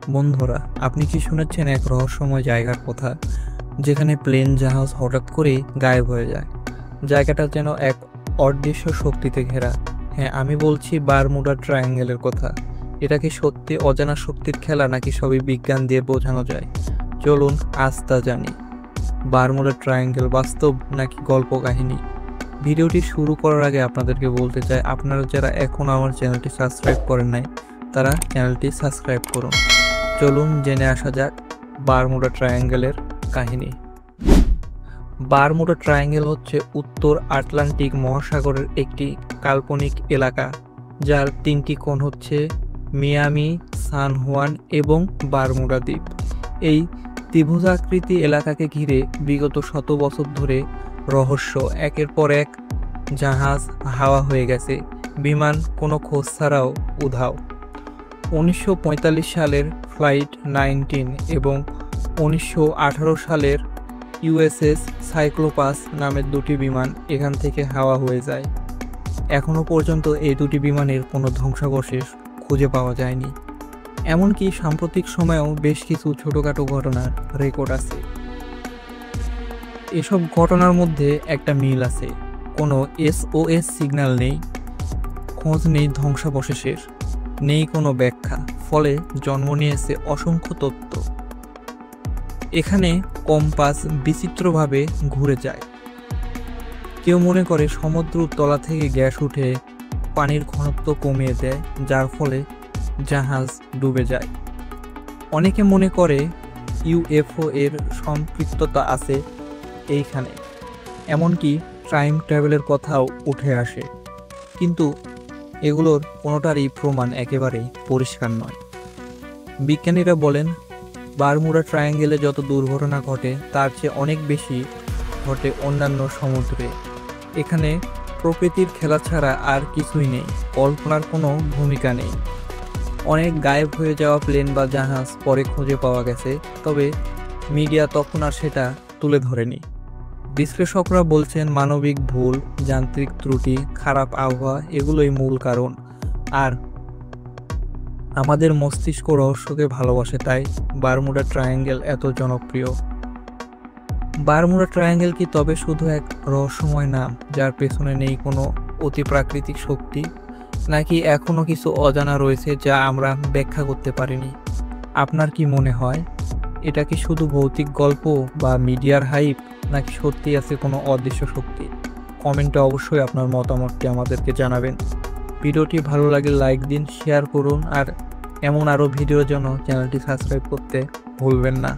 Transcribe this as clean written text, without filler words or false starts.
বন্ধুরা, আপনি কি শুনেছেন এক রহস্যময় জায়গার কথা, যেখানে প্লেন জাহাজ হঠাৎ করেই গায়েব হয়ে যায়? জায়গাটা যেন এক অদৃশ্য শক্তিতে ঘেরা। হ্যাঁ, আমি বলছি বারমুডা ট্রায়াঙ্গেলের কথা। এটা কি সত্যি অজানা শক্তির খেলা, নাকি সবই বিজ্ঞান দিয়ে বোঝানো যায়? চলুন আজ তা জানি। বারমুডা ট্রায়াঙ্গেল বাস্তব নাকি গল্প কাহিনী? ভিডিওটি শুরু করার আগে আপনাদেরকে বলতে চাই, আপনারা যারা এখনো আমার চ্যানেলটি সাবস্ক্রাইব করেন নাই, তারা চ্যানেলটি সাবস্ক্রাইব করুন। চলুন জেনে আসা যাক বারমুডা ট্রায়াঙ্গেলের কাহিনী। বারমুডা ট্রায়াঙ্গেল হচ্ছে উত্তর আটলান্টিক মহাসাগরের একটি কাল্পনিক এলাকা, যার তিনটি কোণ হচ্ছে মিয়ামি, সান হুয়ান এবং বারমুডা দ্বীপ। এই ত্রিভুজাকৃতি এলাকাকে ঘিরে বিগত শত বছর ধরে রহস্য। একের পর এক জাহাজ হাওয়া হয়ে গেছে, বিমান কোনো খোঁজ ছাড়াও উধাও। 1945 সালের ফ্লাইট 19 এবং 1918 সালের ইউএসএস সাইক্লোপাস নামের দুটি বিমান এখান থেকে হাওয়া হয়ে যায়। এখনও পর্যন্ত এই দুটি বিমানের কোনো ধ্বংসাবশেষ খুঁজে পাওয়া যায়নি। এমনকি সাম্প্রতিক সময়েও বেশ কিছু ছোটোখাটো ঘটনার রেকর্ড আছে। এসব ঘটনার মধ্যে একটা মিল আছে, কোনো SOS সিগন্যাল নেই, খোঁজ নেই ধ্বংসাবশেষের, নেই কোনো ব্যাখ্যা। ফলে জন্ম নিয়েছে অসংখ্য তত্ত্ব। এখানে কম্পাস বিচিত্রভাবে ঘুরে যায়। কেউ মনে করে সমুদ্র তলা থেকে গ্যাস উঠে পানির ঘনত্ব কমিয়ে দেয়, যার ফলে জাহাজ ডুবে যায়। অনেকে মনে করে UFO এর সম্পৃক্ততা আছে এইখানে, এমনকি টাইম ট্রাভেলের কথাও উঠে আসে। কিন্তু এগুলোর কোনোটারই প্রমাণ একেবারেই পরিষ্কার নয়। বিজ্ঞানীরা বলেন, বারমুডা ট্রায়াঙ্গেলে যত দুর্ঘটনা ঘটে তার চেয়ে অনেক বেশি ঘটে অন্যান্য সমুদ্রে। এখানে প্রকৃতির খেলা ছাড়া আর কিছুই নেই, কল্পনার কোনো ভূমিকা নেই। অনেক গায়েব হয়ে যাওয়া প্লেন বা জাহাজ পরে খুঁজে পাওয়া গেছে, তবে মিডিয়া তখন আর সেটা তুলে ধরেনি। বিশ্লেষকরা বলছেন মানবিক ভুল, যান্ত্রিক ত্রুটি, খারাপ আবহাওয়া এগুলোই মূল কারণ। আর আমাদের মস্তিষ্ক রহস্যকে ভালোবাসে, তাই বারমুডা ট্রায়াঙ্গেল এত জনপ্রিয়। বারমুডা ট্রায়াঙ্গেল কি তবে শুধু এক রহস্যময় নাম, যার পেছনে নেই কোনো অতিপ্রাকৃতিক শক্তি, নাকি এখনো কিছু অজানা রয়েছে যা আমরা ব্যাখ্যা করতে পারিনি? আপনার কি মনে হয়, এটা কি শুধু ভৌতিক গল্প বা মিডিয়ার হাইপ, নাকি সত্যি আছে কোনো অদৃশ্য শক্তি? কমেন্টে অবশ্যই আপনার মতামতটি আমাদেরকে জানাবেন। ভিডিওটি ভালো লাগলে লাইক দিন, শেয়ার করুন, আর এমন আরও ভিডিওর জন্য চ্যানেলটি সাবস্ক্রাইব করতে ভুলবেন না।